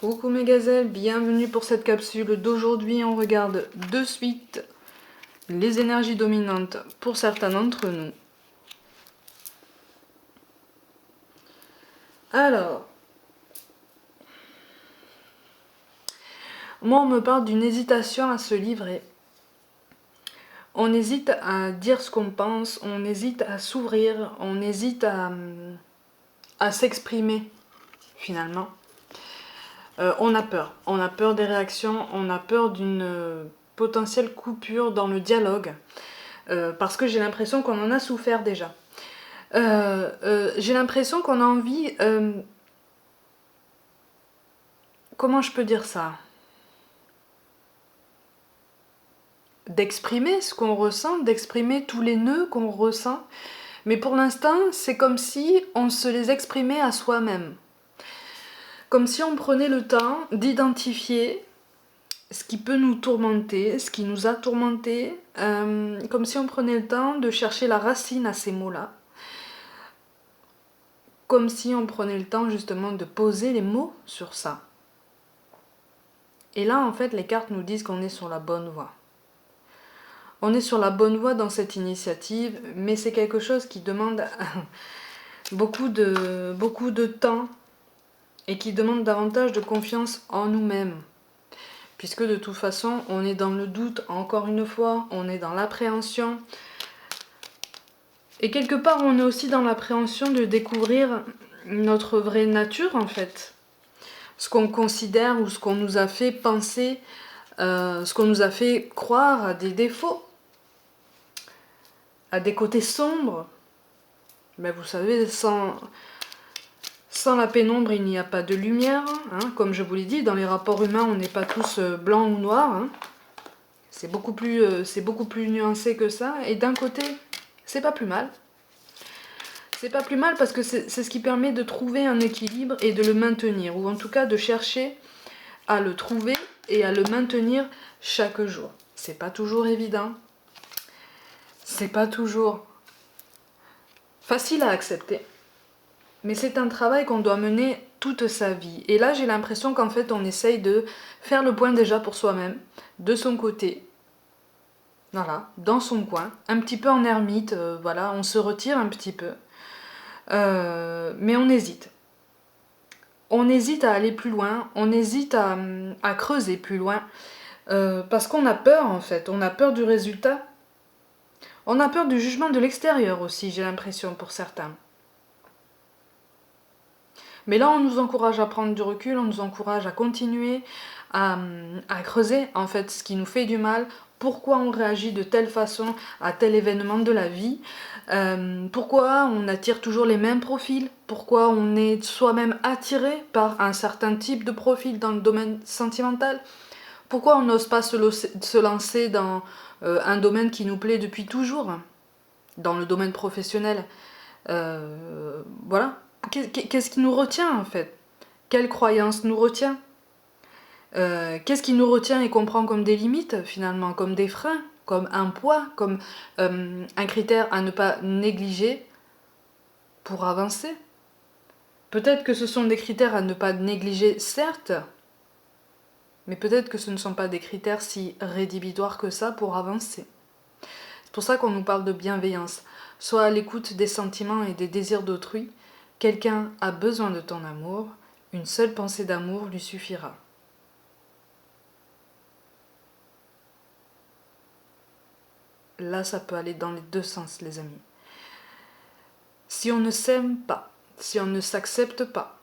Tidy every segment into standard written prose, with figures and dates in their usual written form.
Coucou mes gazelles, bienvenue pour cette capsule d'aujourd'hui. On regarde de suite les énergies dominantes pour certains d'entre nous. Alors, moi on me parle d'une hésitation à se livrer. On hésite à dire ce qu'on pense, on hésite à s'ouvrir, on hésite à s'exprimer finalement. On a peur des réactions, on a peur d'une potentielle coupure dans le dialogue, parce que j'ai l'impression qu'on en a souffert déjà. J'ai l'impression qu'on a envie... comment je peux dire ça? D'exprimer ce qu'on ressent, d'exprimer tous les nœuds qu'on ressent. Mais pour l'instant, c'est comme si on se les exprimait à soi-même. Comme si on prenait le temps d'identifier ce qui peut nous tourmenter, ce qui nous a tourmenté, comme si on prenait le temps de chercher la racine à ces mots-là. Comme si on prenait le temps justement de poser les mots sur ça. Et là, en fait, les cartes nous disent qu'on est sur la bonne voie. On est sur la bonne voie dans cette initiative, mais c'est quelque chose qui demande beaucoup de temps et qui demande davantage de confiance en nous-mêmes. Puisque de toute façon, on est dans le doute, encore une fois, on est dans l'appréhension. Et quelque part, on est aussi dans l'appréhension de découvrir notre vraie nature, en fait. Ce qu'on considère ou ce qu'on nous a fait penser, ce qu'on nous a fait croire à des défauts, à des côtés sombres. Mais vous savez, sans la pénombre, il n'y a pas de lumière. Hein. Comme je vous l'ai dit, dans les rapports humains, on n'est pas tous blancs ou noirs. Hein. C'est beaucoup plus nuancé que ça. Et d'un côté, c'est pas plus mal. C'est pas plus mal parce que c'est ce qui permet de trouver un équilibre et de le maintenir. Ou en tout cas de chercher à le trouver et à le maintenir chaque jour. C'est pas toujours évident. C'est pas toujours facile à accepter. Mais c'est un travail qu'on doit mener toute sa vie. Et là, j'ai l'impression qu'en fait, on essaye de faire le point déjà pour soi-même, de son côté. Voilà, dans son coin, un petit peu en ermite, voilà, on se retire un petit peu. Mais on hésite. On hésite à aller plus loin, on hésite à creuser plus loin. Parce qu'on a peur, en fait. On a peur du résultat. On a peur du jugement de l'extérieur aussi, j'ai l'impression, pour certains. Mais là, on nous encourage à prendre du recul, on nous encourage à continuer, à creuser, en fait, ce qui nous fait du mal, pourquoi on réagit de telle façon à tel événement de la vie, pourquoi on attire toujours les mêmes profils, pourquoi on est soi-même attiré par un certain type de profil dans le domaine sentimental, pourquoi on n'ose pas se lancer dans un domaine qui nous plaît depuis toujours, dans le domaine professionnel. Voilà. Qu'est-ce qui nous retient en fait? Quelle croyance nous retient? Qu'est-ce qui nous retient et qu'on prend comme des limites finalement, comme des freins, comme un poids, comme un critère à ne pas négliger pour avancer? Peut-être que ce sont des critères à ne pas négliger, certes, mais peut-être que ce ne sont pas des critères si rédhibitoires que ça pour avancer. C'est pour ça qu'on nous parle de bienveillance. Sois à l'écoute des sentiments et des désirs d'autrui. Quelqu'un a besoin de ton amour, une seule pensée d'amour lui suffira. Là, ça peut aller dans les deux sens, les amis. Si on ne s'aime pas, si on ne s'accepte pas,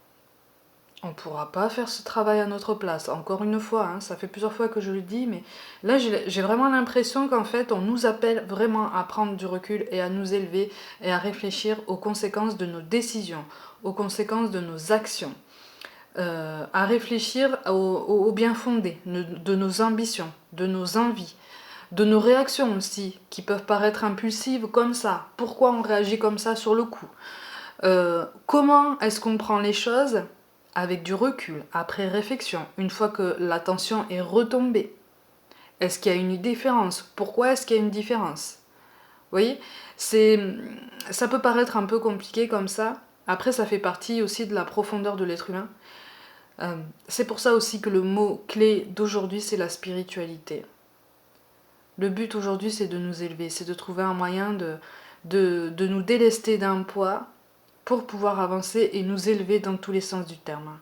on ne pourra pas faire ce travail à notre place. Encore une fois, hein, ça fait plusieurs fois que je le dis, mais là, j'ai vraiment l'impression qu'en fait, on nous appelle vraiment à prendre du recul et à nous élever et à réfléchir aux conséquences de nos décisions, aux conséquences de nos actions, à réfléchir au bien fondé de nos ambitions, de nos envies, de nos réactions aussi, qui peuvent paraître impulsives comme ça. Pourquoi on réagit comme ça sur le coup? Comment est-ce qu'on prend les choses avec du recul, après réflexion, une fois que l'attention est retombée? Est-ce qu'il y a une différence? Pourquoi est-ce qu'il y a une différence? Vous voyez, ça peut paraître un peu compliqué comme ça. Après, ça fait partie aussi de la profondeur de l'être humain. C'est pour ça aussi que le mot clé d'aujourd'hui, c'est la spiritualité. Le but aujourd'hui, c'est de nous élever, c'est de trouver un moyen de nous délester d'un poids pour pouvoir avancer et nous élever dans tous les sens du terme.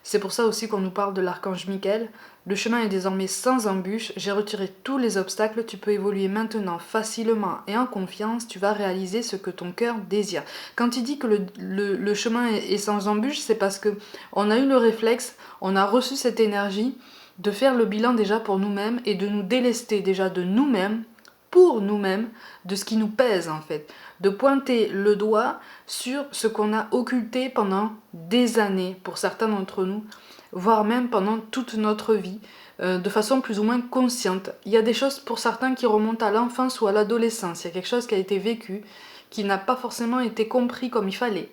C'est pour ça aussi qu'on nous parle de l'archange Michael. Le chemin est désormais sans embûches, j'ai retiré tous les obstacles, tu peux évoluer maintenant facilement et en confiance, tu vas réaliser ce que ton cœur désire. Quand il dit que le chemin est sans embûches, c'est parce que on a eu le réflexe, on a reçu cette énergie de faire le bilan déjà pour nous-mêmes et de nous délester déjà de nous-mêmes, pour nous-mêmes, de ce qui nous pèse en fait. De pointer le doigt sur ce qu'on a occulté pendant des années, pour certains d'entre nous, voire même pendant toute notre vie, de façon plus ou moins consciente. Il y a des choses pour certains qui remontent à l'enfance ou à l'adolescence. Il y a quelque chose qui a été vécu, qui n'a pas forcément été compris comme il fallait.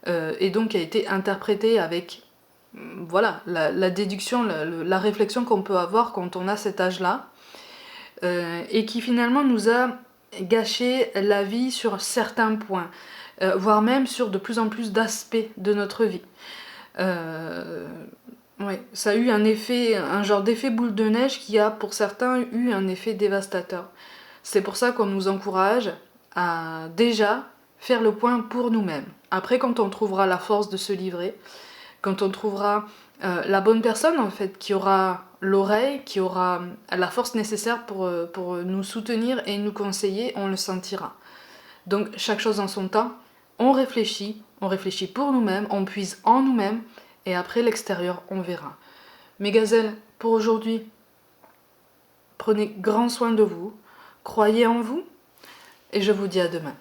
Et donc qui a été interprété avec voilà, la déduction, la réflexion qu'on peut avoir quand on a cet âge-là. Et qui finalement nous a gâché la vie sur certains points, voire même sur de plus en plus d'aspects de notre vie. Ouais, ça a eu un effet, un genre d'effet boule de neige qui a pour certains eu un effet dévastateur. C'est pour ça qu'on nous encourage à déjà faire le point pour nous-mêmes. Après, quand on trouvera la force de se livrer, quand on trouvera la bonne personne en fait, qui aura l'oreille, qui aura la force nécessaire pour nous soutenir et nous conseiller, on le sentira. Donc chaque chose en son temps, on réfléchit pour nous-mêmes, on puise en nous-mêmes, et après l'extérieur, on verra. Mes gazelles, pour aujourd'hui, prenez grand soin de vous, croyez en vous, et je vous dis à demain.